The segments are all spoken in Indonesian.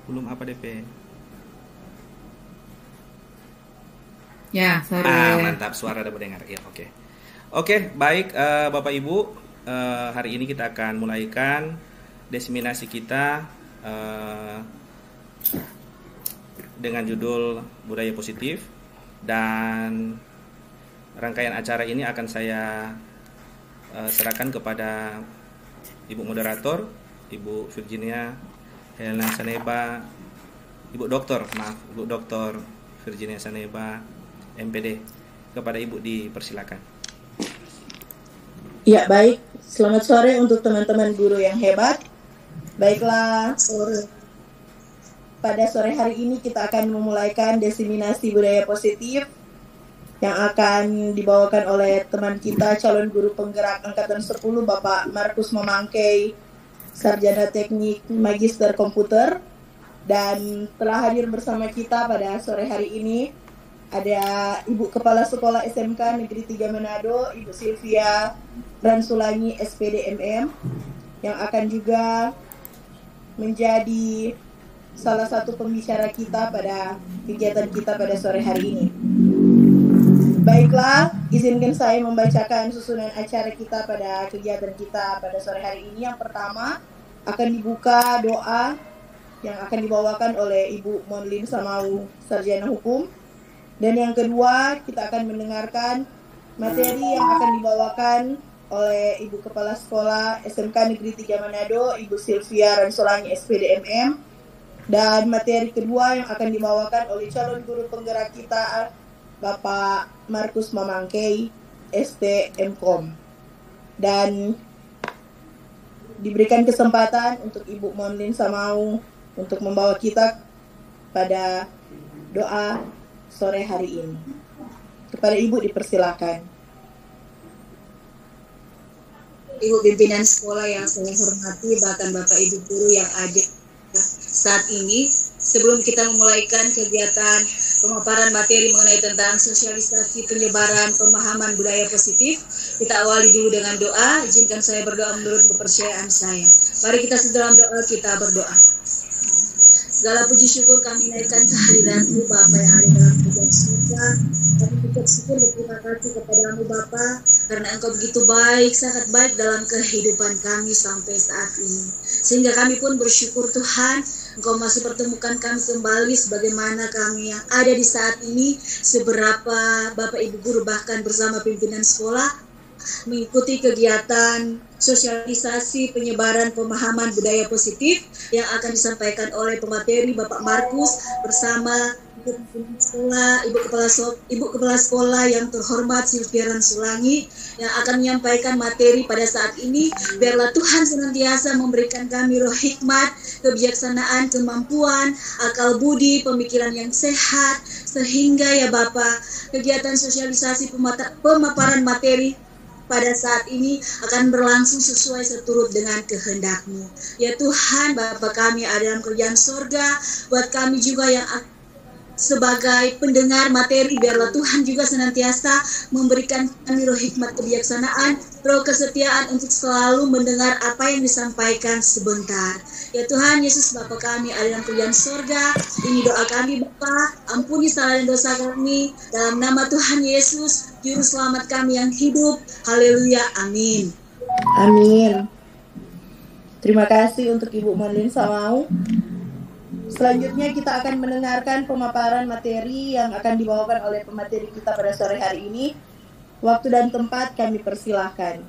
Belum apa DP? Ya, sore. Mantap, suara dapat dengar. Ya, oke. Oke, baik Bapak Ibu, hari ini kita akan mulaikan diseminasi kita eh, dengan judul Budaya Positif, dan rangkaian acara ini akan saya serahkan kepada Ibu Moderator, Ibu Virginia Helena Saneba, Ibu Doktor Virginia Saneba, MPD. Kepada Ibu dipersilakan. Ya, baik. Selamat sore untuk teman-teman guru yang hebat. Baiklah, pada sore hari ini kita akan memulaikan diseminasi budaya positif yang akan dibawakan oleh teman kita, calon guru penggerak Angkatan 10, Bapak Markus Mamangkei, Sarjana Teknik Magister Komputer. Dan telah hadir bersama kita pada sore hari ini ada Ibu Kepala Sekolah SMK Negeri 3 Manado, Ibu Sylvia Ransulangi SPD MM, yang akan juga menjadi salah satu pembicara kita pada kegiatan kita pada sore hari ini. Baiklah, izinkan saya membacakan susunan acara kita pada kegiatan kita pada sore hari ini. Yang pertama akan dibuka doa yang akan dibawakan oleh Ibu Monlin Samau, Sarjana Hukum. Dan yang kedua, kita akan mendengarkan materi yang akan dibawakan oleh Ibu Kepala Sekolah SMK Negeri 3 Manado, Ibu Sylvia Ransulangi SPD MM. Dan materi kedua yang akan dibawakan oleh calon guru penggerak kita, Bapak Markus Mamangkei, ST MKOM. Dan diberikan kesempatan untuk Ibu Monlin Samau untuk membawa kita pada doa sore hari ini. Kepada Ibu dipersilakan. Ibu pimpinan sekolah yang saya hormati, bahkan Bapak Ibu guru yang ada saat ini, sebelum kita memulaikan kegiatan pemaparan materi mengenai tentang sosialisasi penyebaran pemahaman budaya positif, kita awali dulu dengan doa. Izinkan saya berdoa menurut kepercayaan saya. Mari kita sedalam doa, kita berdoa. Segala puji syukur kami naikkan kehadiran-Mu Bapa yang ada dalam kerajaan surga. Kami ucap syukur dan terima kasih kepadamu Bapa, karena Engkau begitu baik, sangat baik dalam kehidupan kami sampai saat ini. Sehingga kami pun bersyukur Tuhan, Engkau masih pertemukan kami kembali sebagaimana kami yang ada di saat ini, seberapa Bapak Ibu guru bahkan bersama pimpinan sekolah mengikuti kegiatan sosialisasi penyebaran pemahaman budaya positif yang akan disampaikan oleh pemateri Bapak Markus bersama Ibu Kepala Sekolah yang terhormat Sylvia Ransulangi yang akan menyampaikan materi pada saat ini. Biarlah Tuhan senantiasa memberikan kami roh hikmat, kebijaksanaan, kemampuan, akal budi, pemikiran yang sehat, sehingga ya Bapak, kegiatan sosialisasi pemaparan materi pada saat ini akan berlangsung sesuai seturut dengan kehendak-Mu. Ya Tuhan, Bapa kami ada dalam kerajaan surga, buat kami juga yang sebagai pendengar materi, biarlah Tuhan juga senantiasa memberikan kami roh hikmat kebijaksanaan, roh kesetiaan untuk selalu mendengar apa yang disampaikan sebentar. Ya Tuhan Yesus, Bapa kami ada dalam kerajaan surga, ini doa kami Bapa, ampuni salah dan dosa kami, dalam nama Tuhan Yesus, Juru Selamat kami yang hidup. Haleluya, amin. Amin. Terima kasih untuk Ibu Monlin Samau. Selanjutnya kita akan mendengarkan pemaparan materi yang akan dibawakan oleh pemateri kita pada sore hari ini. Waktu dan tempat kami persilahkan.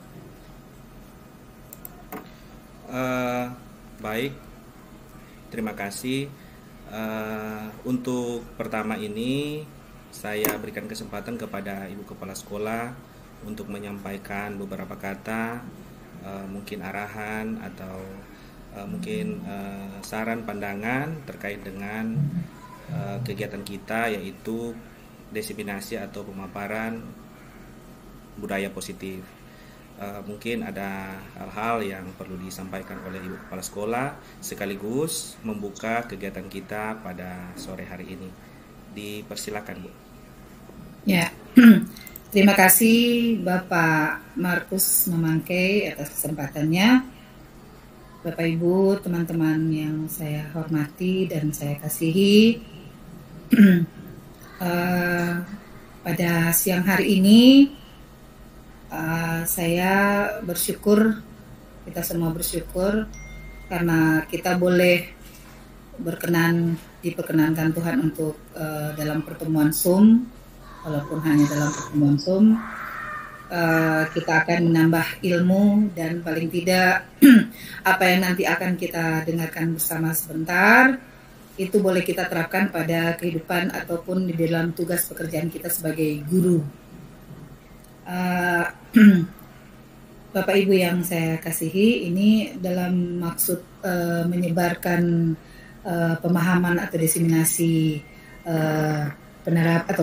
Baik, terima kasih. Untuk pertama ini saya berikan kesempatan kepada Ibu Kepala Sekolah untuk menyampaikan beberapa kata, mungkin arahan atau mungkin saran pandangan terkait dengan kegiatan kita, yaitu diseminasi atau pemaparan budaya positif. Mungkin ada hal-hal yang perlu disampaikan oleh Ibu Kepala Sekolah sekaligus membuka kegiatan kita pada sore hari ini. Dipersilakan, Bu. Ya, terima kasih Bapak Markus Mamangkei atas kesempatannya. Bapak Ibu, teman-teman yang saya hormati dan saya kasihi. Pada siang hari ini saya bersyukur, kita semua bersyukur karena kita boleh diperkenankan Tuhan untuk dalam pertemuan Zoom, walaupun hanya dalam pertemuan Zoom. Kita akan menambah ilmu dan paling tidak apa yang nanti akan kita dengarkan bersama sebentar itu boleh kita terapkan pada kehidupan ataupun di dalam tugas pekerjaan kita sebagai guru. Bapak Ibu yang saya kasihi, ini dalam maksud menyebarkan pemahaman atau diseminasi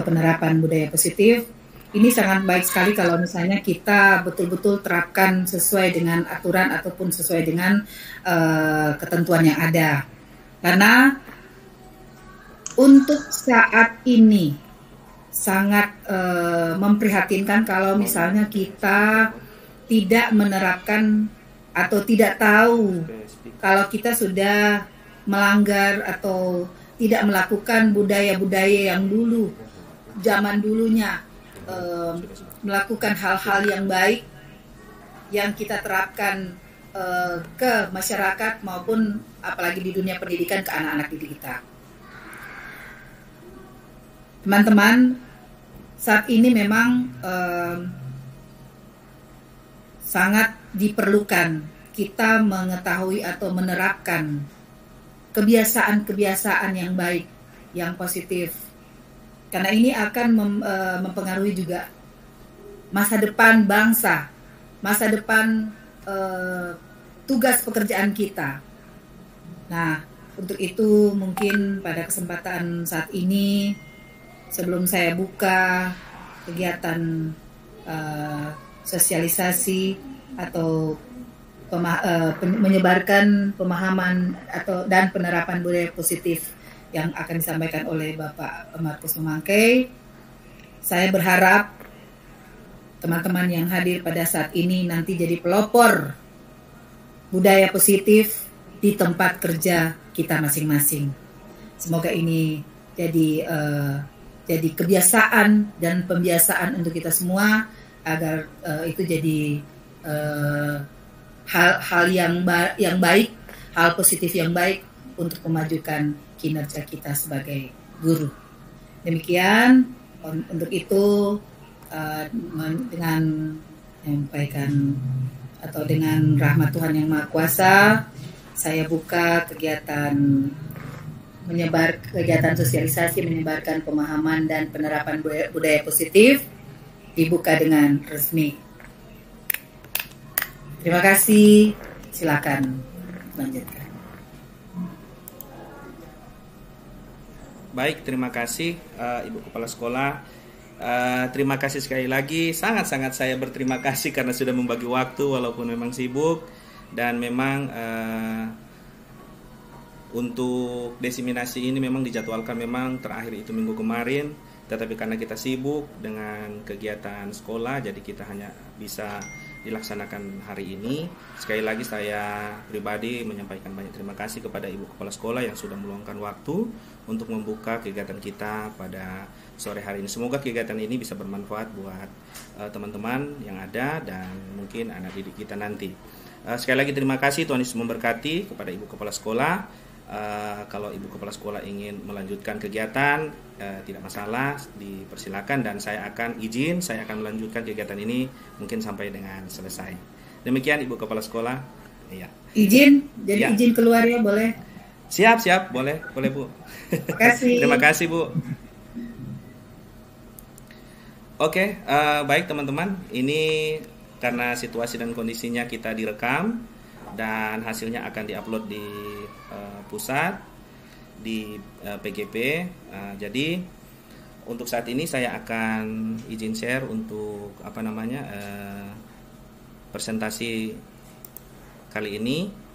penerapan budaya positif. Ini sangat baik sekali kalau misalnya kita betul-betul terapkan sesuai dengan aturan ataupun sesuai dengan ketentuan yang ada. Karena untuk saat ini sangat memprihatinkan kalau misalnya kita tidak menerapkan atau tidak tahu kalau kita sudah melanggar atau tidak melakukan budaya-budaya yang dulu, zaman dulunya, melakukan hal-hal yang baik yang kita terapkan ke masyarakat maupun apalagi di dunia pendidikan ke anak-anak didik kita. Teman-teman, saat ini memang sangat diperlukan kita mengetahui atau menerapkan kebiasaan-kebiasaan yang baik, yang positif. Karena ini akan mempengaruhi juga masa depan bangsa, masa depan tugas pekerjaan kita. Nah, untuk itu mungkin pada kesempatan saat ini, sebelum saya buka kegiatan sosialisasi atau menyebarkan pemahaman dan penerapan budaya positif yang akan disampaikan oleh Bapak Markus Memangkai, saya berharap teman-teman yang hadir pada saat ini nanti jadi pelopor budaya positif di tempat kerja kita masing-masing. Semoga ini jadi kebiasaan dan pembiasaan untuk kita semua agar itu jadi hal yang baik, hal positif yang baik untuk memajukan kinerja kita sebagai guru. Demikian, untuk itu dengan menyampaikan atau dengan rahmat Tuhan yang Maha Kuasa, saya buka kegiatan sosialisasi menyebarkan pemahaman dan penerapan budaya positif dibuka dengan resmi. Terima kasih. Silakan lanjutkan. Baik, terima kasih Ibu Kepala Sekolah. Terima kasih sekali lagi. Sangat-sangat saya berterima kasih karena sudah membagi waktu walaupun memang sibuk. Dan memang untuk diseminasi ini memang dijadwalkan memang terakhir itu minggu kemarin. Tetapi karena kita sibuk dengan kegiatan sekolah, jadi kita hanya bisa dilaksanakan hari ini. Sekali lagi saya pribadi menyampaikan banyak terima kasih kepada Ibu Kepala Sekolah yang sudah meluangkan waktu untuk membuka kegiatan kita pada sore hari ini. Semoga kegiatan ini bisa bermanfaat buat teman-teman yang ada dan mungkin anak didik kita nanti. Sekali lagi terima kasih, Tuhan Yesus memberkati kepada Ibu Kepala Sekolah. Kalau Ibu Kepala Sekolah ingin melanjutkan kegiatan, tidak masalah, dipersilakan dan saya akan melanjutkan kegiatan ini mungkin sampai dengan selesai. Demikian Ibu Kepala Sekolah. Iya. Izin keluar ya, boleh? Siap, boleh Bu. Terima kasih. Terima kasih Bu. Oke, baik teman-teman, ini karena situasi dan kondisinya kita direkam dan hasilnya akan diupload di pusat di PGP. Jadi untuk saat ini saya akan izin share untuk presentasi kali ini.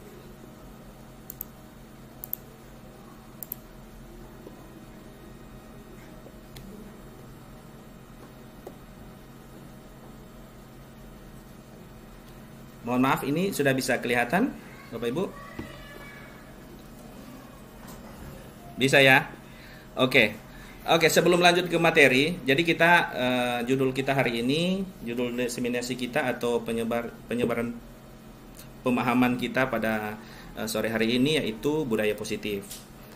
Mohon maaf, ini sudah bisa kelihatan? Bapak Ibu? Bisa ya? Oke. Oke, sebelum lanjut ke materi, jadi kita judul kita hari ini, judul diseminasi kita atau penyebaran pemahaman kita pada sore hari ini yaitu budaya positif.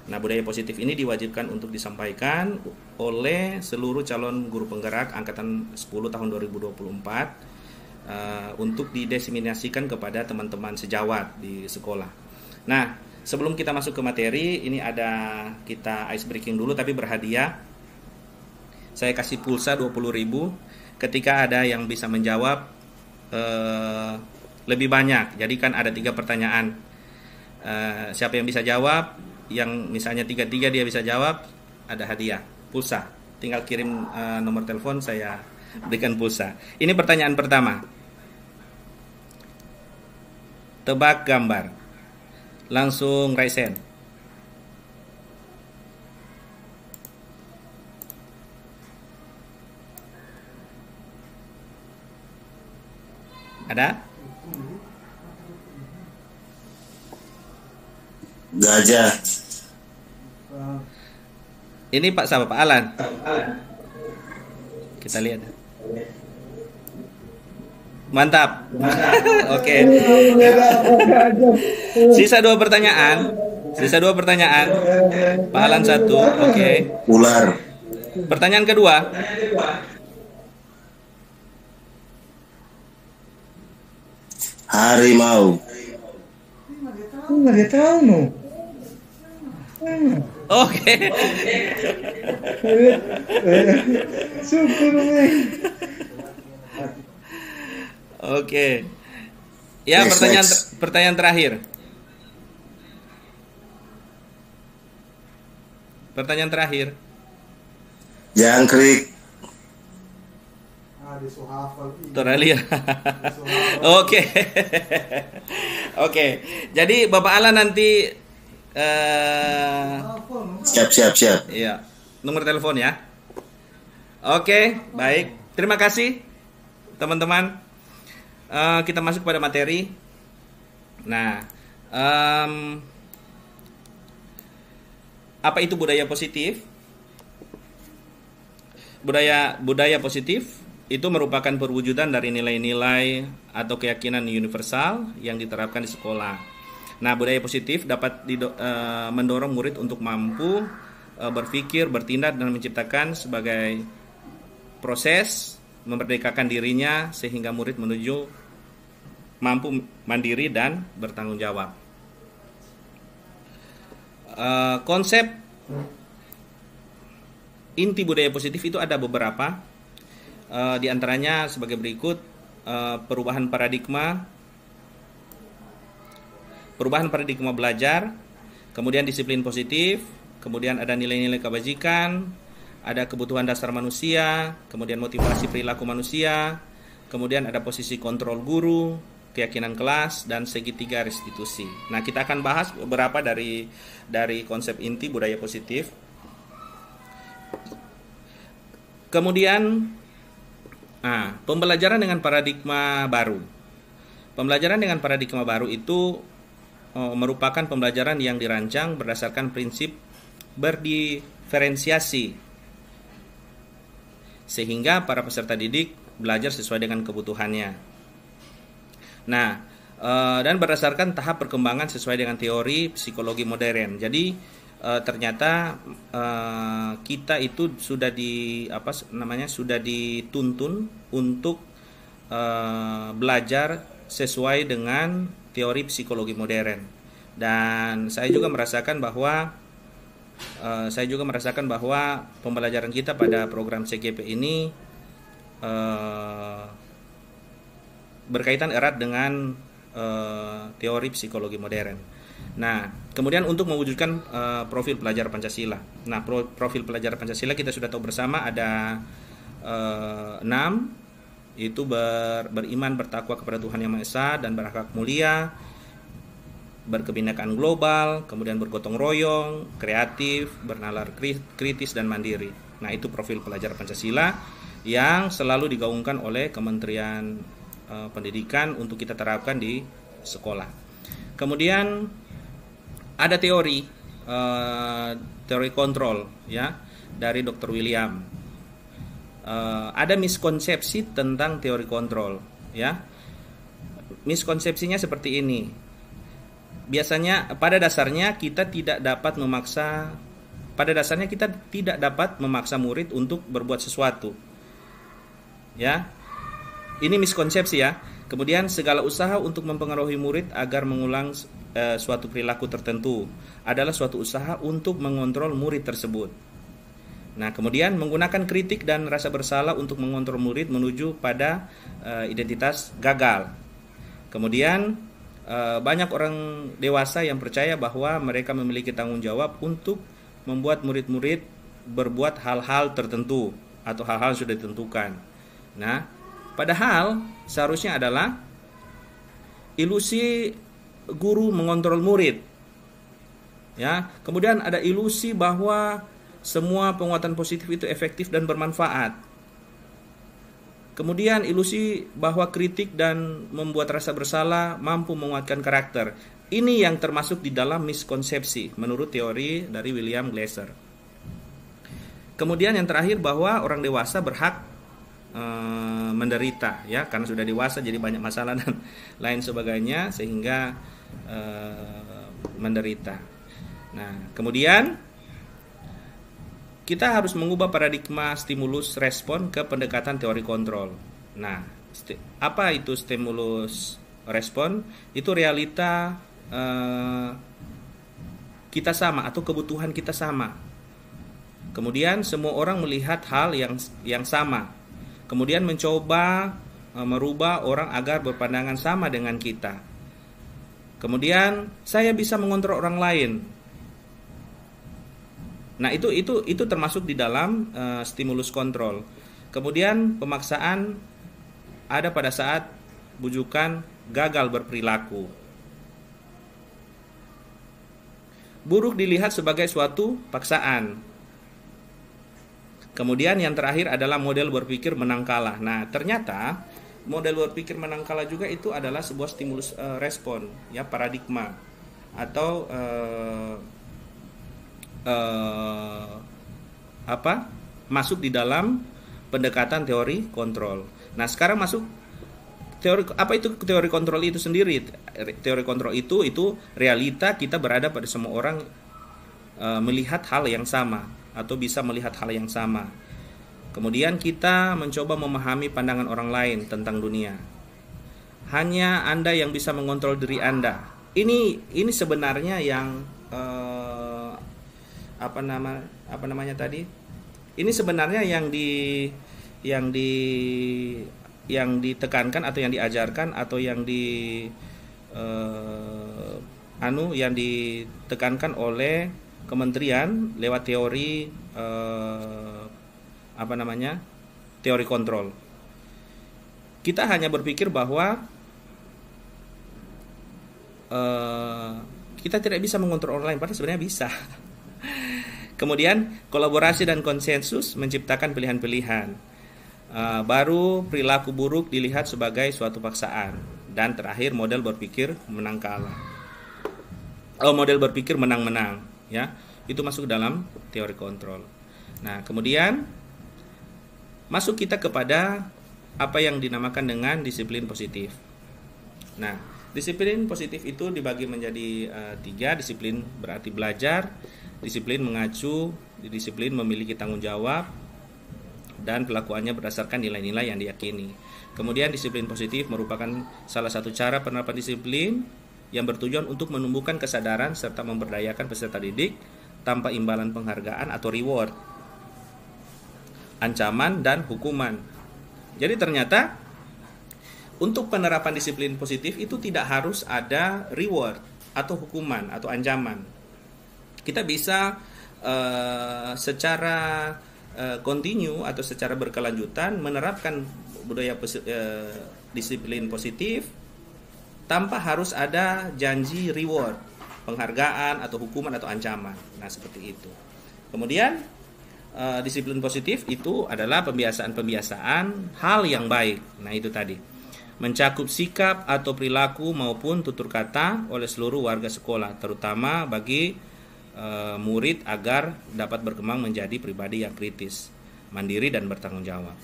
Nah, budaya positif ini diwajibkan untuk disampaikan oleh seluruh calon guru penggerak angkatan 10 tahun 2024 untuk didiseminasikan kepada teman-teman sejawat di sekolah. Nah, sebelum kita masuk ke materi, ini ada kita ice breaking dulu tapi berhadiah. Saya kasih pulsa 20.000 ketika ada yang bisa menjawab lebih banyak. Jadi kan ada 3 pertanyaan. Siapa yang bisa jawab, yang misalnya 3 dia bisa jawab, ada hadiah pulsa. Tinggal kirim nomor telepon, saya berikan pulsa. Ini pertanyaan pertama. Tebak gambar. Langsung raise hand. Ada? Gajah. Ini Pak siapa? Pak Alan. Kita lihat. Mantap. Oke. Sisa 2 pertanyaan. Pak Alan 1. Oke. Ular. Pertanyaan kedua. Harimau. Nggak tahu no. Oke. Syukur nih. Oke. Ya, pertanyaan terakhir. Pertanyaan terakhir. Jangkrik. Toralia. Oke. Oke. Jadi Bapak Alan nanti Siap. iya, nomor telepon ya. Oke, baik. Terima kasih teman-teman. Kita masuk pada materi. Nah, apa itu budaya positif? Budaya positif itu merupakan perwujudan dari nilai-nilai atau keyakinan universal yang diterapkan di sekolah. Nah, budaya positif dapat mendorong murid untuk mampu berpikir, bertindak, dan menciptakan sebagai proses memerdekakan dirinya sehingga murid menuju mampu mandiri dan bertanggung jawab. Konsep inti budaya positif itu ada beberapa. Di antaranya sebagai berikut: perubahan paradigma belajar, kemudian disiplin positif, kemudian ada nilai-nilai kebajikan, ada kebutuhan dasar manusia, kemudian motivasi perilaku manusia, kemudian ada posisi kontrol guru, keyakinan kelas, dan segitiga restitusi. Nah, kita akan bahas beberapa dari konsep inti budaya positif. Kemudian pembelajaran dengan paradigma baru. Pembelajaran dengan paradigma baru itu merupakan pembelajaran yang dirancang berdasarkan prinsip berdiferensiasi, sehingga para peserta didik belajar sesuai dengan kebutuhannya. Nah, dan berdasarkan tahap perkembangan sesuai dengan teori psikologi modern. Jadi ternyata kita itu sudah sudah dituntun untuk belajar sesuai dengan teori psikologi modern. Dan saya juga merasakan bahwa pembelajaran kita pada program CGP ini berkaitan erat dengan teori psikologi modern. Nah, kemudian untuk mewujudkan profil pelajar Pancasila. Nah, profil pelajar Pancasila kita sudah tahu bersama ada 6, yaitu beriman, bertakwa kepada Tuhan Yang Maha Esa dan berakhlak mulia, berkebinekaan global, kemudian bergotong royong, kreatif, bernalar kritis dan mandiri. Nah, itu profil pelajar Pancasila yang selalu digaungkan oleh Kementerian Pendidikan untuk kita terapkan di sekolah. Kemudian ada teori kontrol ya dari Dr. William. Ada miskonsepsi tentang teori kontrol ya. Miskonsepsinya seperti ini. Biasanya pada dasarnya kita tidak dapat memaksa murid untuk berbuat sesuatu. Ya. Ini miskonsepsi ya. Kemudian segala usaha untuk mempengaruhi murid agar mengulang suatu perilaku tertentu adalah suatu usaha untuk mengontrol murid tersebut. Nah, kemudian menggunakan kritik dan rasa bersalah untuk mengontrol murid menuju pada identitas gagal. Kemudian banyak orang dewasa yang percaya bahwa mereka memiliki tanggung jawab untuk membuat murid-murid berbuat hal-hal tertentu atau hal-hal yang sudah ditentukan. Nah, padahal seharusnya adalah ilusi guru mengontrol murid. Ya, kemudian ada ilusi bahwa semua penguatan positif itu efektif dan bermanfaat. Kemudian ilusi bahwa kritik dan membuat rasa bersalah mampu menguatkan karakter. Ini yang termasuk di dalam miskonsepsi menurut teori dari William Glasser. Kemudian yang terakhir bahwa orang dewasa berhak menderita ya, karena sudah dewasa jadi banyak masalah dan lain sebagainya sehingga menderita. Nah, kemudian kita harus mengubah paradigma stimulus respon ke pendekatan teori kontrol. Nah, apa itu stimulus respon? Itu realita kita sama atau kebutuhan kita sama. Kemudian semua orang melihat hal yang sama. Kemudian mencoba merubah orang agar berpandangan sama dengan kita. Kemudian saya bisa mengontrol orang lain. Nah, itu termasuk di dalam stimulus kontrol. Kemudian pemaksaan ada pada saat bujukan gagal berperilaku. Buruk dilihat sebagai suatu paksaan. Kemudian yang terakhir adalah model berpikir menang kalah. Nah, ternyata model berpikir menang kalah juga itu adalah sebuah stimulus respon, ya, paradigma atau masuk di dalam pendekatan teori kontrol. Nah, sekarang masuk teori apa itu teori kontrol itu sendiri. Teori kontrol itu realita kita berada pada semua orang melihat hal yang sama atau bisa melihat hal yang sama. Kemudian kita mencoba memahami pandangan orang lain tentang dunia. Hanya Anda yang bisa mengontrol diri Anda. Ini sebenarnya yang apa namanya tadi? Ini sebenarnya yang ditekankan atau yang diajarkan atau yang ditekankan oleh kementerian lewat teori teori kontrol. Kita hanya berpikir bahwa kita tidak bisa mengontrol orang lain, padahal sebenarnya bisa. Kemudian kolaborasi dan konsensus menciptakan pilihan-pilihan. Baru perilaku buruk dilihat sebagai suatu paksaan. Dan terakhir model berpikir menang kalah. Model berpikir menang-menang, ya. Itu masuk dalam teori kontrol. Nah, kemudian masuk kita kepada apa yang dinamakan dengan disiplin positif. Nah, disiplin positif itu dibagi menjadi 3. Disiplin berarti belajar, disiplin mengacu, disiplin memiliki tanggung jawab, dan pelakuannya berdasarkan nilai-nilai yang diyakini. Kemudian disiplin positif merupakan salah satu cara penerapan disiplin yang bertujuan untuk menumbuhkan kesadaran serta memberdayakan peserta didik tanpa imbalan penghargaan atau reward, ancaman, dan hukuman. Jadi ternyata untuk penerapan disiplin positif itu tidak harus ada reward atau hukuman atau ancaman. Kita bisa secara continue atau secara berkelanjutan menerapkan budaya disiplin positif tanpa harus ada janji reward, penghargaan atau hukuman atau ancaman. Nah, seperti itu. Kemudian disiplin positif itu adalah pembiasaan hal yang baik. Nah, itu tadi. mencakup sikap atau perilaku maupun tutur kata oleh seluruh warga sekolah, terutama bagi murid agar dapat berkembang menjadi pribadi yang kritis, mandiri dan bertanggung jawab.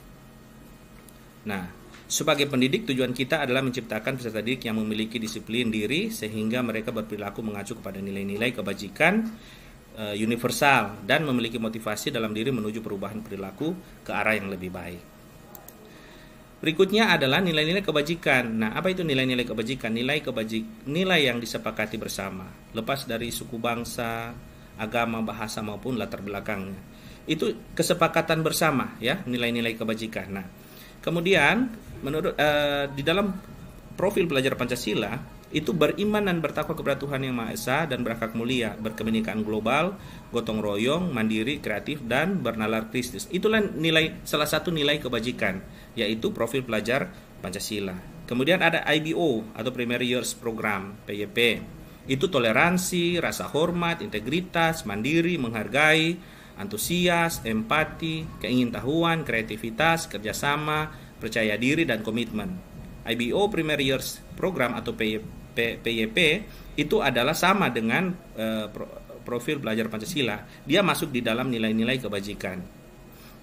Nah, sebagai pendidik tujuan kita adalah menciptakan peserta didik yang memiliki disiplin diri sehingga mereka berperilaku mengacu kepada nilai-nilai kebajikan universal dan memiliki motivasi dalam diri menuju perubahan perilaku ke arah yang lebih baik. Berikutnya adalah nilai-nilai kebajikan. Nah, apa itu nilai-nilai kebajikan? Nilai yang disepakati bersama, lepas dari suku bangsa, agama, bahasa maupun latar belakangnya. Itu kesepakatan bersama, ya, nilai-nilai kebajikan. Nah, kemudian menurut di dalam profil pelajar Pancasila itu beriman dan bertakwa kepada Tuhan Yang Maha Esa dan berakhlak mulia, berkebinekaan global, gotong royong, mandiri, kreatif dan bernalar Kristus. Itulah salah satu nilai kebajikan, yaitu profil pelajar Pancasila. Kemudian ada IBO atau Primary Years Program, PYP. Itu toleransi, rasa hormat, integritas, mandiri, menghargai, antusias, empati, keingintahuan, kreativitas, kerjasama, percaya diri dan komitmen. IBO Primary Years Program atau PYP itu adalah sama dengan profil pelajar Pancasila. Dia masuk di dalam nilai-nilai kebajikan.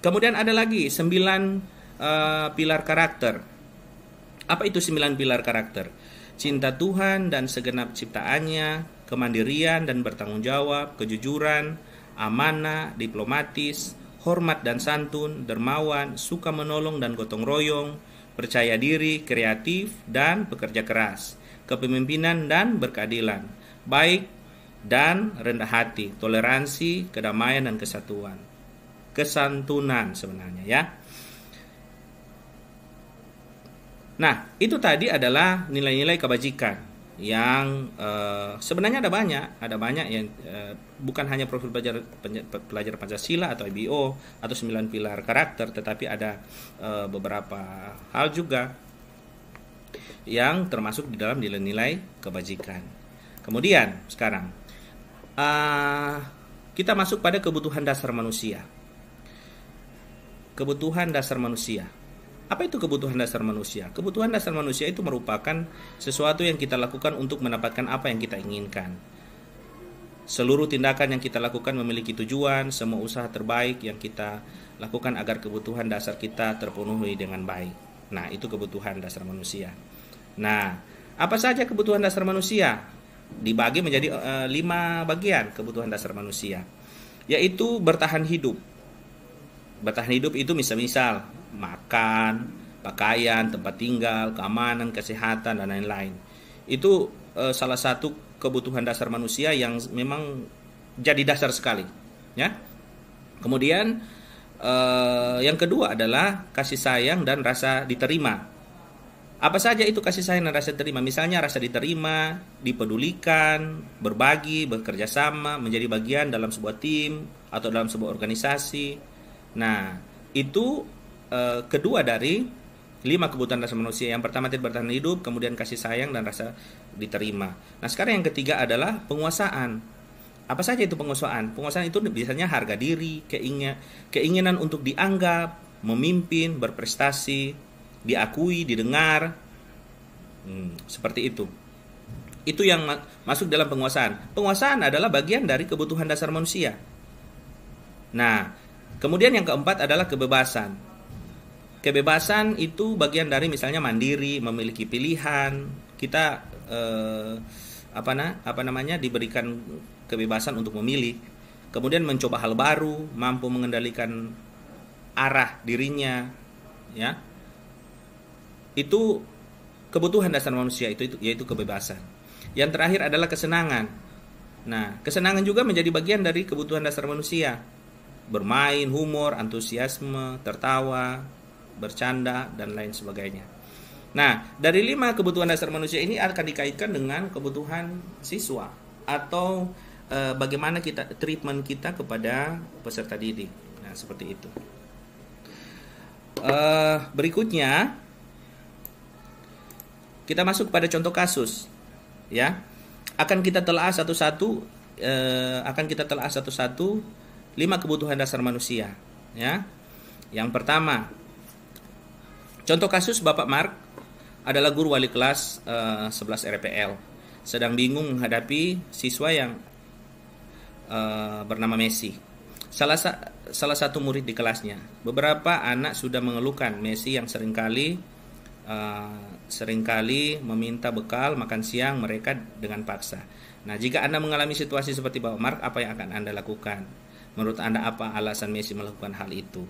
Kemudian ada lagi 9 pilar karakter. Apa itu 9 pilar karakter? Cinta Tuhan dan segenap ciptaannya, kemandirian dan bertanggung jawab, kejujuran, amanah, diplomatis, hormat dan santun, dermawan, suka menolong dan gotong royong, percaya diri, kreatif dan bekerja keras, kepemimpinan dan berkeadilan, baik dan rendah hati, toleransi, kedamaian dan kesatuan, kesantunan sebenarnya, ya. Nah, itu tadi adalah nilai-nilai kebajikan yang sebenarnya ada banyak yang bukan hanya profil pelajar Pancasila atau IBO atau 9 pilar karakter, tetapi ada beberapa hal juga yang termasuk di dalam nilai-nilai kebajikan. Kemudian sekarang kita masuk pada kebutuhan dasar manusia. Kebutuhan dasar manusia. Apa itu kebutuhan dasar manusia? Kebutuhan dasar manusia itu merupakan sesuatu yang kita lakukan untuk mendapatkan apa yang kita inginkan. Seluruh tindakan yang kita lakukan memiliki tujuan, semua usaha terbaik yang kita lakukan agar kebutuhan dasar kita terpenuhi dengan baik. Nah, itu kebutuhan dasar manusia. Nah, apa saja kebutuhan dasar manusia? Dibagi menjadi 5 bagian kebutuhan dasar manusia, yaitu bertahan hidup. Bertahan hidup itu misal makan, pakaian, tempat tinggal, keamanan, kesehatan dan lain-lain. Itu salah satu kebutuhan dasar manusia yang memang jadi dasar sekali, ya. Kemudian yang kedua adalah kasih sayang dan rasa diterima. Apa saja itu kasih sayang dan rasa diterima? Misalnya rasa diterima, dipedulikan, berbagi, bekerja sama, menjadi bagian dalam sebuah tim atau dalam sebuah organisasi. Nah, itu kedua dari 5 kebutuhan dasar manusia. Yang pertama tadi bertahan hidup, kemudian kasih sayang dan rasa diterima. Nah, sekarang yang ketiga adalah penguasaan. Apa saja itu penguasaan? Penguasaan itu biasanya harga diri, keinginan untuk dianggap, memimpin, berprestasi, diakui, didengar. Seperti itu. Itu yang masuk dalam penguasaan. Penguasaan adalah bagian dari kebutuhan dasar manusia. Nah, kemudian yang keempat adalah kebebasan. Kebebasan itu bagian dari misalnya mandiri, memiliki pilihan. Kita diberikan kebebasan untuk memilih. Kemudian mencoba hal baru, mampu mengendalikan arah dirinya, ya. Itu kebutuhan dasar manusia yaitu kebebasan. Yang terakhir adalah kesenangan. Nah, kesenangan juga menjadi bagian dari kebutuhan dasar manusia. Bermain, humor, antusiasme, tertawa, bercanda, dan lain sebagainya. Nah, dari 5 kebutuhan dasar manusia ini akan dikaitkan dengan kebutuhan siswa atau bagaimana treatment kita kepada peserta didik. Nah, seperti itu. Berikutnya kita masuk pada contoh kasus, ya. Akan kita telah satu-satu 5 kebutuhan dasar manusia, ya. Yang pertama, contoh kasus Bapak Mark adalah guru wali kelas 11 RPL, sedang bingung menghadapi siswa yang bernama Messi. Salah satu murid di kelasnya. Beberapa anak sudah mengeluhkan Messi yang seringkali meminta bekal makan siang mereka dengan paksa. Nah, jika Anda mengalami situasi seperti Bapak Mark, apa yang akan Anda lakukan? Menurut Anda apa alasan Messi melakukan hal itu?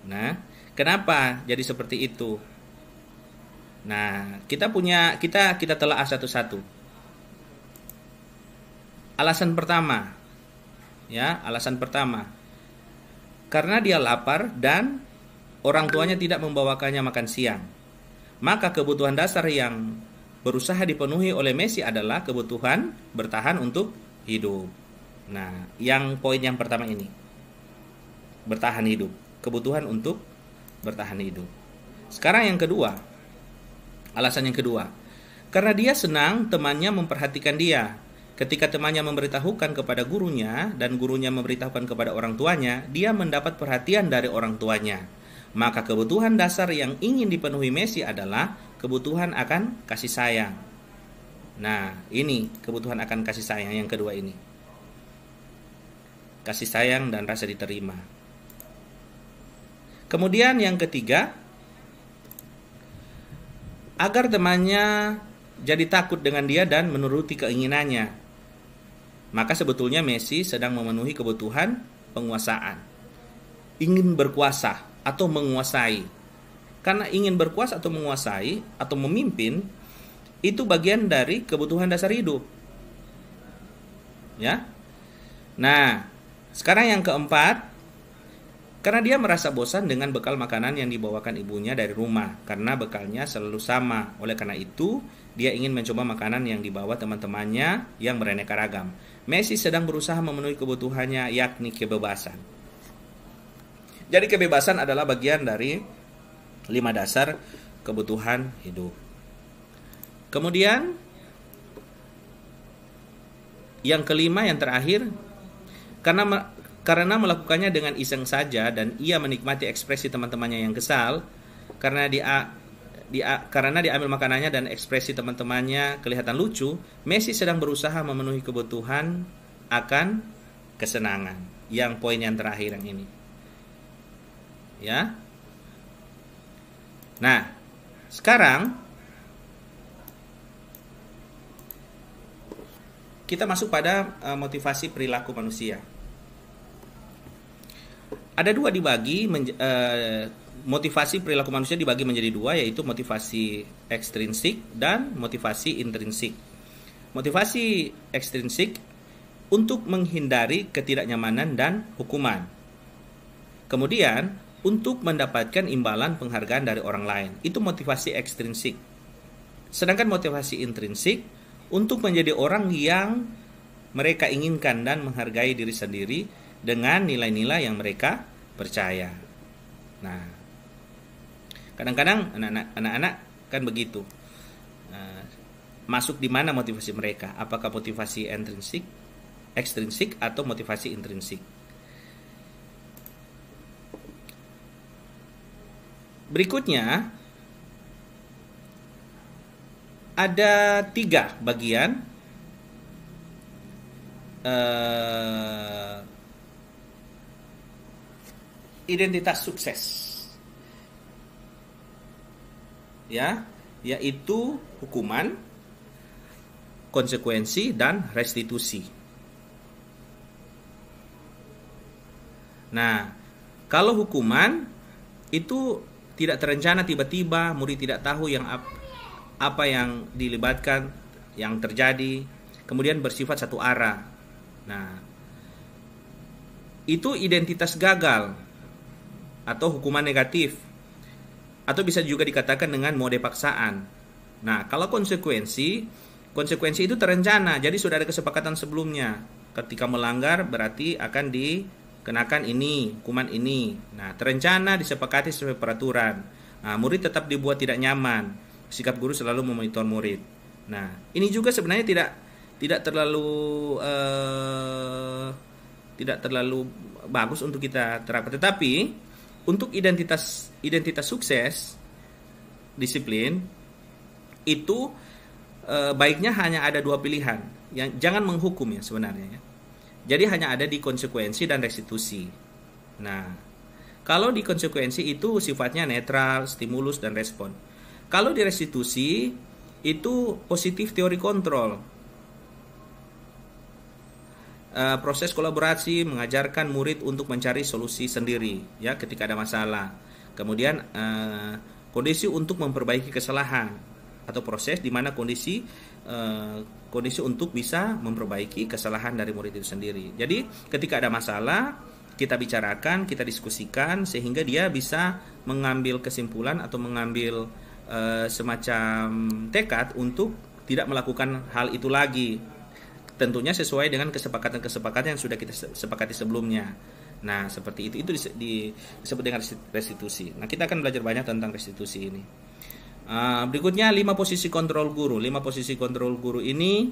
Nah, kenapa jadi seperti itu? Nah, kita telah satu-satu. Alasan pertama, karena dia lapar dan orang tuanya tidak membawakannya makan siang. Maka kebutuhan dasar yang berusaha dipenuhi oleh Messi adalah kebutuhan bertahan untuk hidup. Nah, poin yang pertama ini, bertahan hidup, kebutuhan untuk bertahan hidup. Sekarang yang kedua, alasan yang kedua, karena dia senang temannya memperhatikan dia. Ketika temannya memberitahukan kepada gurunya dan gurunya memberitahukan kepada orang tuanya, dia mendapat perhatian dari orang tuanya. Maka kebutuhan dasar yang ingin dipenuhi Messi adalah kebutuhan akan kasih sayang. Nah, ini kebutuhan akan kasih sayang yang kedua ini. Kasih sayang dan rasa diterima. Kemudian yang ketiga, agar temannya jadi takut dengan dia dan menuruti keinginannya. Maka sebetulnya Messi sedang memenuhi kebutuhan penguasaan. Ingin berkuasa atau menguasai. Karena ingin berkuasa atau menguasai atau memimpin itu bagian dari kebutuhan dasar hidup. Ya. Nah, sekarang yang keempat, karena dia merasa bosan dengan bekal makanan yang dibawakan ibunya dari rumah, karena bekalnya selalu sama. Oleh karena itu, dia ingin mencoba makanan yang dibawa teman-temannya yang beraneka ragam. Messi sedang berusaha memenuhi kebutuhannya, yakni kebebasan. Jadi kebebasan adalah bagian dari 5 dasar kebutuhan hidup. Kemudian yang kelima, yang terakhir, karena melakukannya dengan iseng saja dan ia menikmati ekspresi teman-temannya yang kesal, karena diambil makanannya dan ekspresi teman-temannya kelihatan lucu, Messi sedang berusaha memenuhi kebutuhan akan kesenangan. Yang poin yang terakhir yang ini. Ya. Nah, sekarang kita masuk pada motivasi perilaku manusia. Ada dua dibagi, motivasi perilaku manusia dibagi menjadi dua, yaitu motivasi ekstrinsik dan motivasi intrinsik. Motivasi ekstrinsik untuk menghindari ketidaknyamanan dan hukuman. Kemudian untuk mendapatkan imbalan penghargaan dari orang lain, itu motivasi ekstrinsik. Sedangkan motivasi intrinsik untuk menjadi orang yang mereka inginkan dan menghargai diri sendiri dengan nilai-nilai yang mereka percaya. Nah, kadang-kadang anak-anak kan begitu. Masuk di mana motivasi mereka? Apakah motivasi ekstrinsik atau motivasi intrinsik? Berikutnya ada 3 bagian identitas sukses, ya, yaitu hukuman, konsekuensi, dan restitusi. Nah, kalau hukuman itu tidak terencana, tiba-tiba murid tidak tahu apa yang dilibatkan, yang terjadi, kemudian bersifat satu arah. Nah, itu identitas gagal atau hukuman negatif, atau bisa juga dikatakan dengan mode paksaan. Nah, kalau konsekuensi itu terencana, jadi sudah ada kesepakatan sebelumnya. Ketika melanggar berarti akan dikenakan ini, hukuman ini. Nah, terencana, disepakati sesuai peraturan. Nah, murid tetap dibuat tidak nyaman. Sikap guru selalu memonitor murid. Nah, ini juga sebenarnya tidak terlalu bagus untuk kita terapkan. Tetapi untuk identitas sukses, disiplin, itu baiknya hanya ada dua pilihan. Yang jangan menghukum ya sebenarnya ya. Jadi hanya ada di konsekuensi dan restitusi. Nah, kalau di konsekuensi itu sifatnya netral, stimulus dan respon. Kalau di restitusi itu positif teori kontrol. Proses kolaborasi mengajarkan murid untuk mencari solusi sendiri ya ketika ada masalah. Kemudian kondisi untuk memperbaiki kesalahan atau proses di mana kondisi untuk bisa memperbaiki kesalahan dari murid itu sendiri. Jadi ketika ada masalah kita bicarakan, kita diskusikan sehingga dia bisa mengambil kesimpulan atau mengambil semacam tekad untuk tidak melakukan hal itu lagi. Tentunya sesuai dengan kesepakatan-kesepakatan yang sudah kita sepakati sebelumnya. Nah, seperti itu disebut dengan restitusi. Nah, kita akan belajar banyak tentang restitusi ini. Berikutnya 5 posisi kontrol guru. 5 posisi kontrol guru ini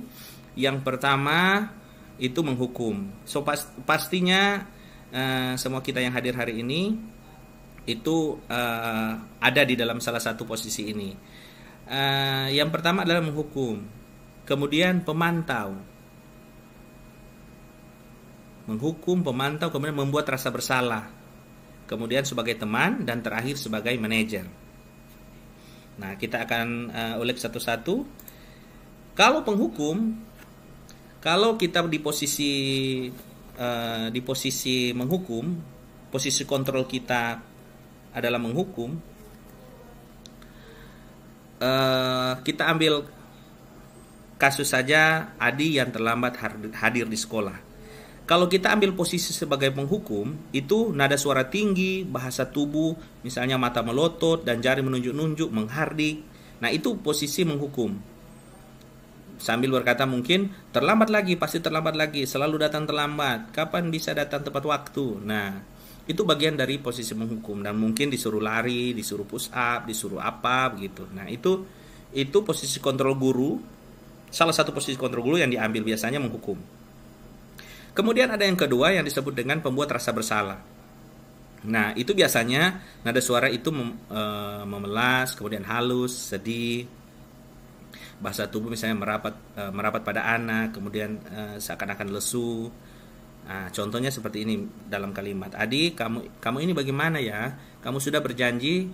yang pertama itu menghukum. So pastinya semua kita yang hadir hari ini itu ada di dalam salah satu posisi ini. Yang pertama adalah menghukum. Kemudian pemantau. Menghukum, pemantau, kemudian membuat rasa bersalah. Kemudian sebagai teman dan terakhir sebagai manajer. Nah, kita akan ulik satu-satu. Kalau penghukum, kalau kita di posisi menghukum, posisi kontrol kita adalah menghukum, kita ambil kasus saja Adi yang terlambat hadir di sekolah. Kalau kita ambil posisi sebagai penghukum, itu nada suara tinggi, bahasa tubuh, misalnya mata melotot dan jari menunjuk-nunjuk, menghardik. Nah, itu posisi menghukum. Sambil berkata mungkin, terlambat lagi, pasti terlambat lagi, selalu datang terlambat, kapan bisa datang tepat waktu. Nah, itu bagian dari posisi menghukum. Dan mungkin disuruh lari, disuruh push up, disuruh apa, begitu. Nah, itu posisi kontrol guru, salah satu posisi kontrol guru yang diambil biasanya menghukum. Kemudian ada yang kedua yang disebut dengan pembuat rasa bersalah. Nah, itu biasanya nada suara itu memelas, kemudian halus, sedih. Bahasa tubuh misalnya merapat pada anak, kemudian seakan-akan lesu. Nah, contohnya seperti ini dalam kalimat. Adi, kamu ini bagaimana ya? Kamu sudah berjanji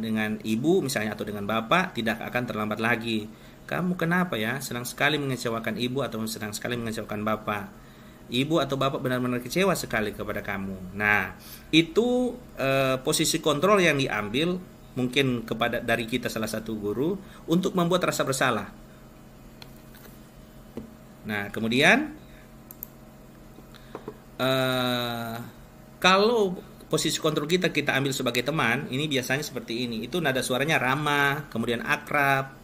dengan ibu misalnya atau dengan bapak tidak akan terlambat lagi. Kamu kenapa ya? Senang sekali mengecewakan ibu atau senang sekali mengecewakan bapak. Ibu atau bapak benar-benar kecewa sekali kepada kamu. Nah, itu posisi kontrol yang diambil mungkin dari kita salah satu guru untuk membuat rasa bersalah. Nah, kemudian kalau posisi kontrol kita ambil sebagai teman, ini biasanya seperti ini. Itu nada suaranya ramah, kemudian akrab.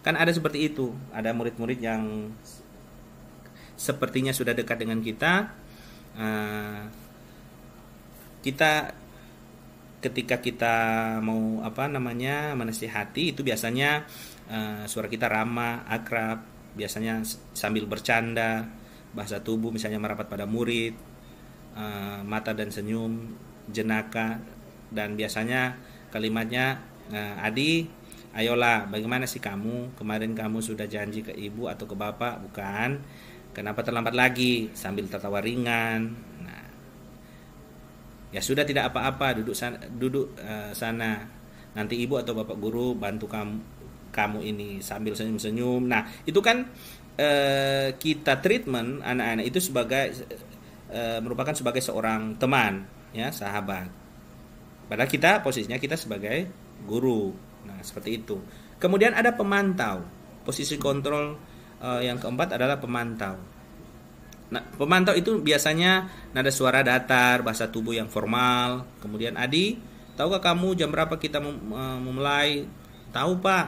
Kan ada seperti itu. Ada murid-murid yang sepertinya sudah dekat dengan kita. Ketika kita mau menasihati, itu biasanya suara kita ramah, akrab, biasanya sambil bercanda, bahasa tubuh misalnya merapat pada murid, mata dan senyum, jenaka, dan biasanya kalimatnya, Adi, ayolah, bagaimana sih kamu? Kemarin kamu sudah janji ke ibu atau ke bapak, bukan? Kenapa terlambat lagi? Sambil tertawa ringan. Nah, ya sudah, tidak apa-apa, duduk sana. Nanti ibu atau bapak guru bantu kamu ini, sambil senyum-senyum. Nah, itu kan kita treatment anak-anak itu merupakan sebagai seorang teman, ya, sahabat. Padahal posisinya kita sebagai guru. Nah, seperti itu. Kemudian ada pemantau. Posisi kontrol yang keempat adalah pemantau. Nah, pemantau itu biasanya nada suara datar, bahasa tubuh yang formal. Kemudian, Adi, tahukah kamu jam berapa kita memulai? Tahu, Pak.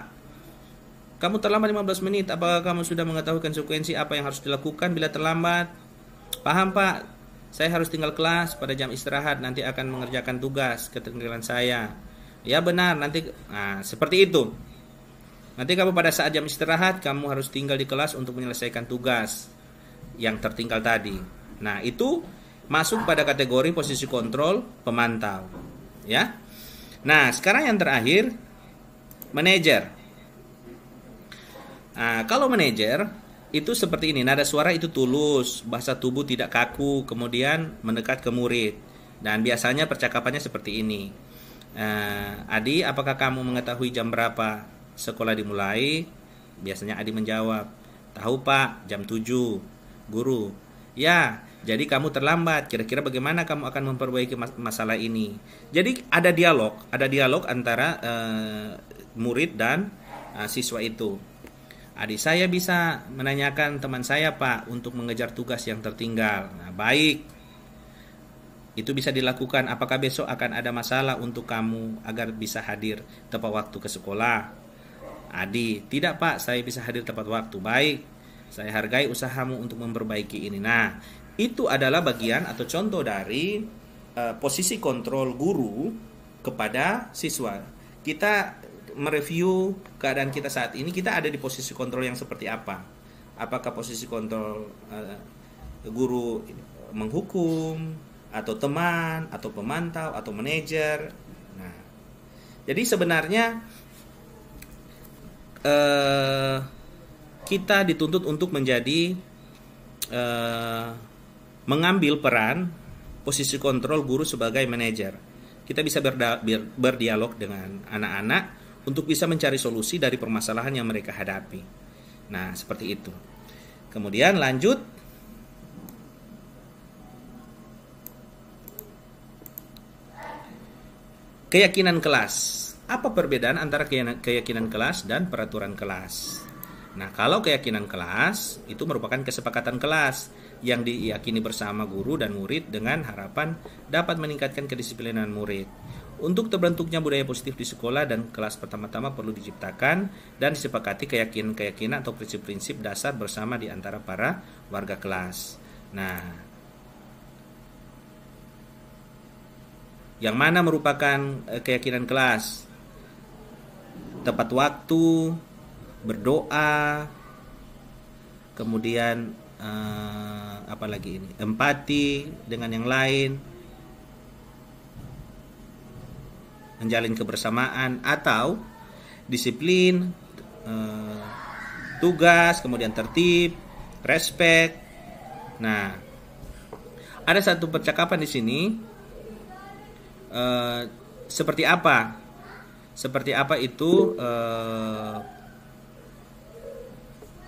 Kamu terlambat 15 menit. Apakah kamu sudah mengetahui konsekuensi apa yang harus dilakukan bila terlambat? Paham, Pak. Saya harus tinggal kelas pada jam istirahat. Nanti akan mengerjakan tugas ketinggalan saya. Ya benar, nanti. Nah, seperti itu. Nanti kamu pada saat jam istirahat, kamu harus tinggal di kelas untuk menyelesaikan tugas yang tertinggal tadi. Nah, itu masuk pada kategori posisi kontrol pemantau. Ya. Nah, sekarang yang terakhir, manajer. Kalau manajer itu seperti ini, nada suara itu tulus, bahasa tubuh tidak kaku, kemudian mendekat ke murid. Dan biasanya percakapannya seperti ini. Adi, apakah kamu mengetahui jam berapa sekolah dimulai? Biasanya Adi menjawab, tahu Pak, jam 7. Guru, ya, jadi kamu terlambat. Kira-kira bagaimana kamu akan memperbaiki masalah ini? Jadi ada dialog antara murid dan siswa itu. Adik saya bisa menanyakan teman saya Pak untuk mengejar tugas yang tertinggal. Nah, baik. Itu bisa dilakukan. Apakah besok akan ada masalah untuk kamu agar bisa hadir tepat waktu ke sekolah? Adi, tidak Pak, saya bisa hadir tepat waktu. Baik, saya hargai usahamu untuk memperbaiki ini. Nah, itu adalah bagian atau contoh dari posisi kontrol guru kepada siswa. Kita mereview keadaan kita saat ini, kita ada di posisi kontrol yang seperti apa? Apakah posisi kontrol guru menghukum, atau teman, atau pemantau, atau manajer? Nah, jadi sebenarnya kita dituntut untuk menjadi mengambil peran posisi kontrol guru sebagai manajer. Kita bisa berdialog dengan anak-anak untuk bisa mencari solusi dari permasalahan yang mereka hadapi. Nah, seperti itu. Kemudian lanjut. Keyakinan kelas. Apa perbedaan antara keyakinan kelas dan peraturan kelas? Nah, kalau keyakinan kelas itu merupakan kesepakatan kelas yang diyakini bersama guru dan murid dengan harapan dapat meningkatkan kedisiplinan murid. Untuk terbentuknya budaya positif di sekolah dan kelas, pertama-tama perlu diciptakan dan disepakati keyakinan atau prinsip-prinsip dasar bersama di antara para warga kelas. Nah, yang mana merupakan keyakinan kelas? Tepat waktu, berdoa, kemudian apalagi ini, empati dengan yang lain, menjalin kebersamaan, atau disiplin, tugas, kemudian tertib, respect. Nah, ada satu percakapan di sini. Seperti apa? Seperti apa itu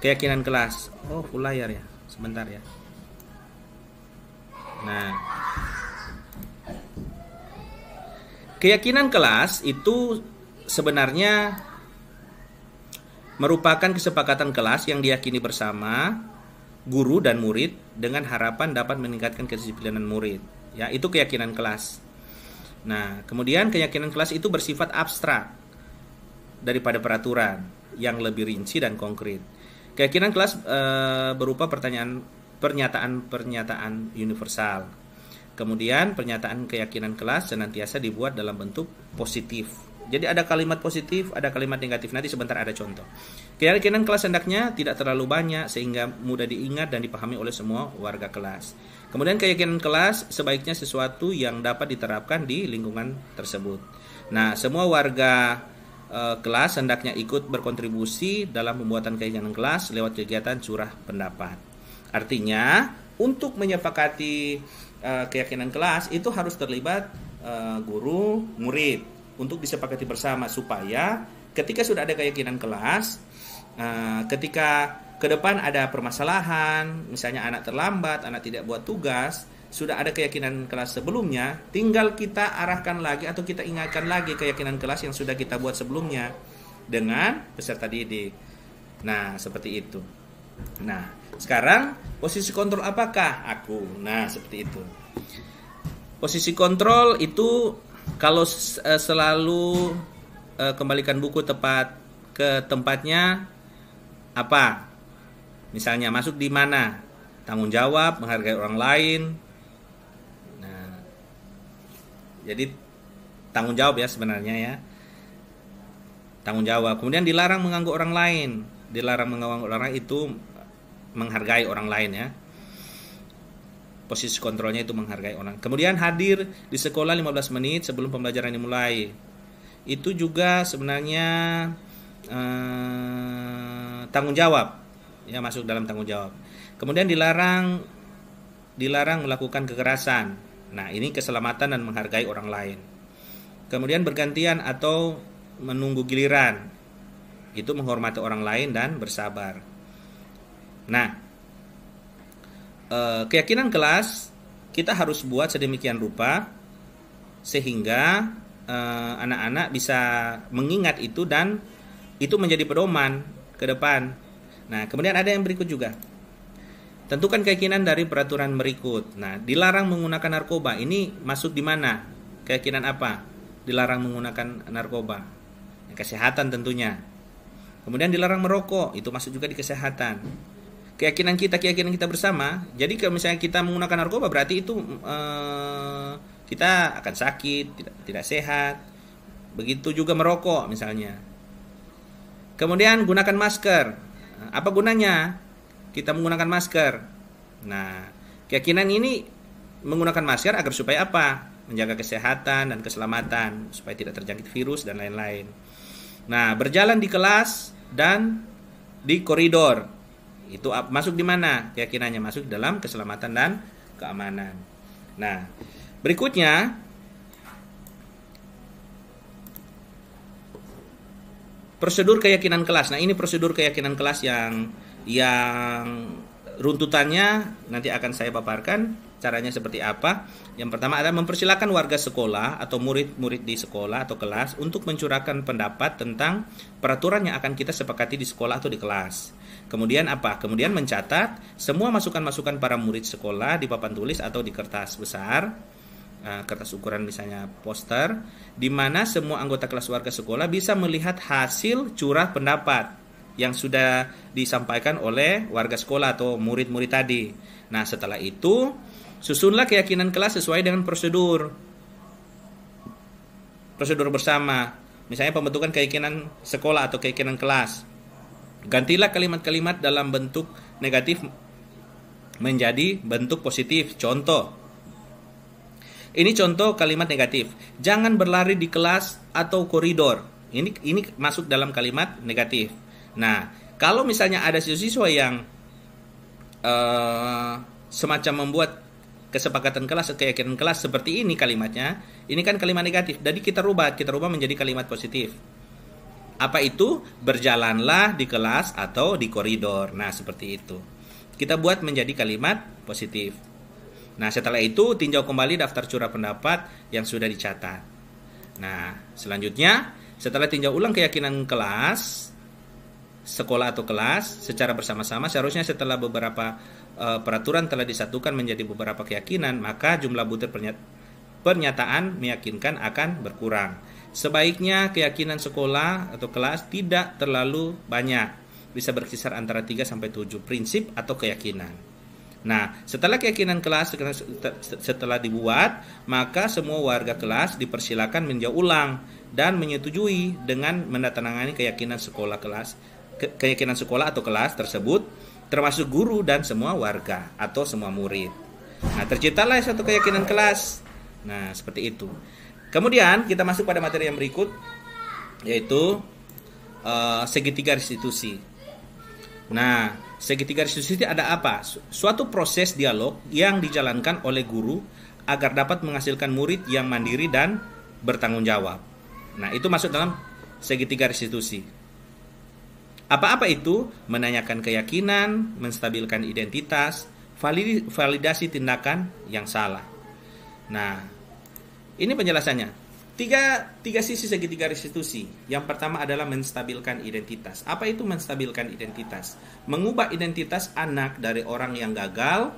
keyakinan kelas? Oh, full layar ya. Sebentar ya. Nah, keyakinan kelas itu sebenarnya merupakan kesepakatan kelas yang diyakini bersama guru dan murid dengan harapan dapat meningkatkan kedisiplinan murid. Ya, itu keyakinan kelas. Nah, kemudian keyakinan kelas itu bersifat abstrak daripada peraturan yang lebih rinci dan konkret. Keyakinan kelas berupa pernyataan universal. Kemudian pernyataan keyakinan kelas senantiasa dibuat dalam bentuk positif. Jadi ada kalimat positif, ada kalimat negatif. Nanti sebentar ada contoh. Keyakinan kelas hendaknya tidak terlalu banyak sehingga mudah diingat dan dipahami oleh semua warga kelas. Kemudian keyakinan kelas sebaiknya sesuatu yang dapat diterapkan di lingkungan tersebut. Nah, semua warga kelas hendaknya ikut berkontribusi dalam pembuatan keyakinan kelas lewat kegiatan curah pendapat. Artinya, untuk menyepakati keyakinan kelas itu harus terlibat guru, murid untuk disepakati bersama supaya ketika sudah ada keyakinan kelas, ketika ke depan ada permasalahan, misalnya anak terlambat, anak tidak buat tugas, sudah ada keyakinan kelas sebelumnya, tinggal kita arahkan lagi atau kita ingatkan lagi keyakinan kelas yang sudah kita buat sebelumnya dengan peserta didik. Nah, seperti itu. Nah, sekarang posisi kontrol apakah aku? Nah, seperti itu. Posisi kontrol itu kalau selalu kembalikan buku tepat ke tempatnya apa? Misalnya masuk di mana? Tanggung jawab, menghargai orang lain. Nah, jadi tanggung jawab ya sebenarnya ya. Tanggung jawab. Kemudian dilarang mengganggu orang lain. Dilarang mengganggu orang lain itu menghargai orang lain ya. Posisi kontrolnya itu menghargai orang. Kemudian hadir di sekolah 15 menit sebelum pembelajaran dimulai. Itu juga sebenarnya tanggung jawab, ya, masuk dalam tanggung jawab. Kemudian dilarang melakukan kekerasan. Nah, ini keselamatan dan menghargai orang lain. Kemudian bergantian atau menunggu giliran, itu menghormati orang lain dan bersabar. Nah, keyakinan kelas kita harus buat sedemikian rupa sehingga anak-anak bisa mengingat itu dan itu menjadi pedoman ke depan. Nah, kemudian ada yang berikut juga. Tentukan keyakinan dari peraturan berikut. Nah, dilarang menggunakan narkoba. Ini masuk di mana? Keyakinan apa? Dilarang menggunakan narkoba. Kesehatan tentunya. Kemudian dilarang merokok. Itu masuk juga di kesehatan. Keyakinan kita bersama. Jadi kalau misalnya kita menggunakan narkoba, berarti itu kita akan sakit, tidak sehat. Begitu juga merokok misalnya. Kemudian gunakan masker. Apa gunanya kita menggunakan masker? Nah, keyakinan ini menggunakan masker agar supaya apa? Menjaga kesehatan dan keselamatan, supaya tidak terjangkit virus dan lain-lain. Nah, berjalan di kelas dan di koridor. Itu masuk di mana? Keyakinannya masuk dalam keselamatan dan keamanan. Nah, berikutnya prosedur keyakinan kelas. Nah, ini prosedur keyakinan kelas yang runtutannya nanti akan saya paparkan caranya seperti apa. Yang pertama adalah mempersilakan warga sekolah atau murid-murid di sekolah atau kelas untuk mencurahkan pendapat tentang peraturan yang akan kita sepakati di sekolah atau di kelas. Kemudian apa? Kemudian mencatat semua masukan-masukan para murid sekolah di papan tulis atau di kertas besar, kertas ukuran misalnya poster, di mana semua anggota kelas warga sekolah bisa melihat hasil curah pendapat yang sudah disampaikan oleh warga sekolah atau murid-murid tadi. Nah, setelah itu susunlah keyakinan kelas sesuai dengan prosedur bersama. Misalnya pembentukan keyakinan sekolah atau keyakinan kelas. Gantilah kalimat-kalimat dalam bentuk negatif menjadi bentuk positif. Contoh. Ini contoh kalimat negatif. Jangan berlari di kelas atau koridor. Ini masuk dalam kalimat negatif. Nah, kalau misalnya ada siswa yang semacam membuat kesepakatan kelas, keyakinan kelas seperti ini kalimatnya, ini kan kalimat negatif. Jadi kita rubah menjadi kalimat positif. Apa itu? Berjalanlah di kelas atau di koridor. Nah, seperti itu. Kita buat menjadi kalimat positif. Nah, setelah itu tinjau kembali daftar curah pendapat yang sudah dicatat. Nah, selanjutnya setelah tinjau ulang keyakinan kelas sekolah atau kelas secara bersama-sama, seharusnya setelah beberapa peraturan telah disatukan menjadi beberapa keyakinan, maka jumlah butir pernyataan meyakinkan akan berkurang. Sebaiknya keyakinan sekolah atau kelas tidak terlalu banyak, bisa berkisar antara 3 sampai 7 prinsip atau keyakinan. Nah, setelah keyakinan kelas setelah dibuat, maka semua warga kelas dipersilakan meninjau ulang dan menyetujui dengan menandatangani keyakinan sekolah atau kelas tersebut, termasuk guru dan semua warga atau semua murid. Nah, terciptalah satu keyakinan kelas. Nah, seperti itu. Kemudian kita masuk pada materi yang berikut, yaitu segitiga restitusi. Nah, segitiga restitusi ada apa? Suatu proses dialog yang dijalankan oleh guru agar dapat menghasilkan murid yang mandiri dan bertanggung jawab. Nah, itu masuk dalam segitiga restitusi. Apa-apa itu? Menanyakan keyakinan, menstabilkan identitas, validasi tindakan yang salah. Nah, ini penjelasannya. Tiga sisi segitiga restitusi. Yang pertama adalah menstabilkan identitas. Apa itu menstabilkan identitas? Mengubah identitas anak dari orang yang gagal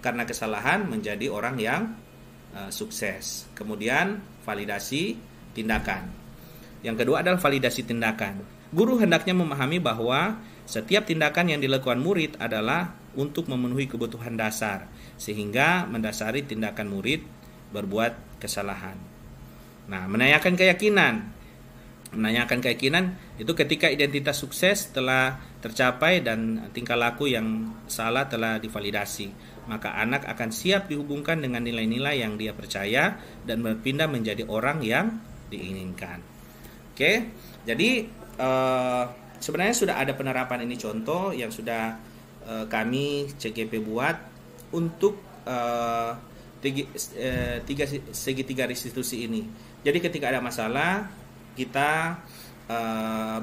karena kesalahan menjadi orang yang sukses. Kemudian validasi tindakan. Yang kedua adalah validasi tindakan. Guru hendaknya memahami bahwa setiap tindakan yang dilakukan murid adalah untuk memenuhi kebutuhan dasar, sehingga mendasari tindakan murid berbuat kesalahan. Nah, menanyakan keyakinan itu ketika identitas sukses telah tercapai dan tingkah laku yang salah telah divalidasi, maka anak akan siap dihubungkan dengan nilai-nilai yang dia percaya dan berpindah menjadi orang yang diinginkan. Oke, jadi sebenarnya sudah ada penerapan ini, contoh yang sudah kami CGP buat untuk segitiga restitusi ini. Jadi ketika ada masalah, kita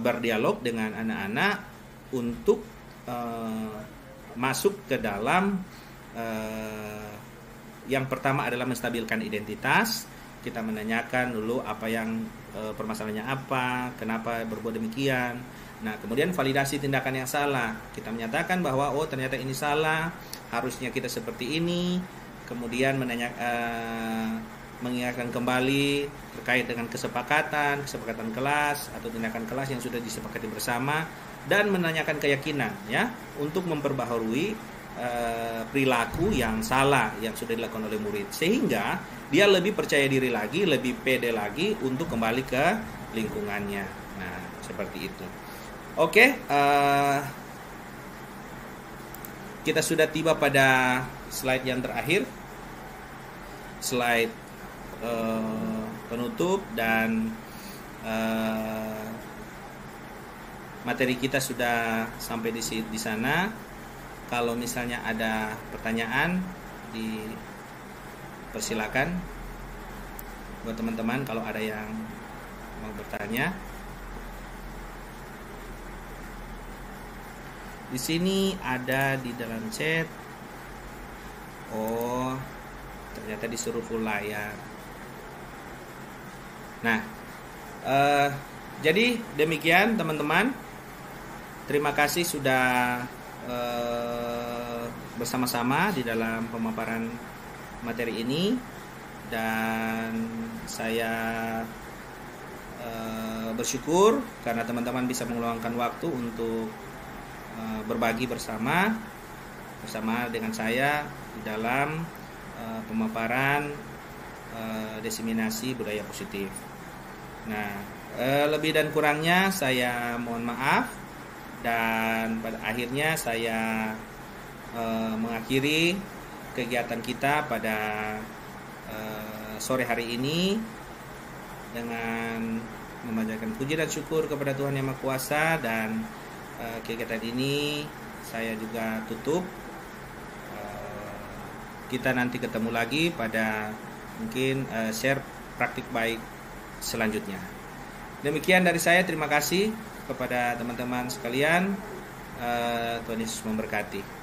berdialog dengan anak-anak untuk masuk ke dalam yang pertama adalah menstabilkan identitas. Kita menanyakan dulu apa yang permasalahannya apa, kenapa berbuat demikian. Nah, kemudian validasi tindakan yang salah. Kita menyatakan bahwa oh ternyata ini salah, harusnya kita seperti ini. Kemudian mengingatkan kembali terkait dengan kesepakatan kelas atau tindakan kelas yang sudah disepakati bersama, dan menanyakan keyakinan ya untuk memperbaharui perilaku yang salah yang sudah dilakukan oleh murid, sehingga dia lebih percaya diri lagi, lebih pede lagi untuk kembali ke lingkungannya. Nah, seperti itu. Oke, kita sudah tiba pada slide yang terakhir, slide penutup, dan materi kita sudah sampai di sana. Kalau misalnya ada pertanyaan, dipersilakan buat teman-teman kalau ada yang mau bertanya. Di sini ada di dalam chat. Oh, ternyata disuruh full layar. Nah, jadi demikian teman-teman. Terima kasih sudah bersama-sama di dalam pemaparan materi ini, dan saya bersyukur karena teman-teman bisa meluangkan waktu untuk berbagi bersama dengan saya di dalam pemaparan diseminasi budaya positif. Nah, lebih dan kurangnya saya mohon maaf, dan pada akhirnya saya mengakhiri kegiatan kita pada sore hari ini dengan memanjatkan puji dan syukur kepada Tuhan Yang Maha Kuasa, dan kegiatan ini saya juga tutup. Kita nanti ketemu lagi pada mungkin share praktik baik selanjutnya. Demikian dari saya, terima kasih kepada teman-teman sekalian. Tuhan Yesus memberkati.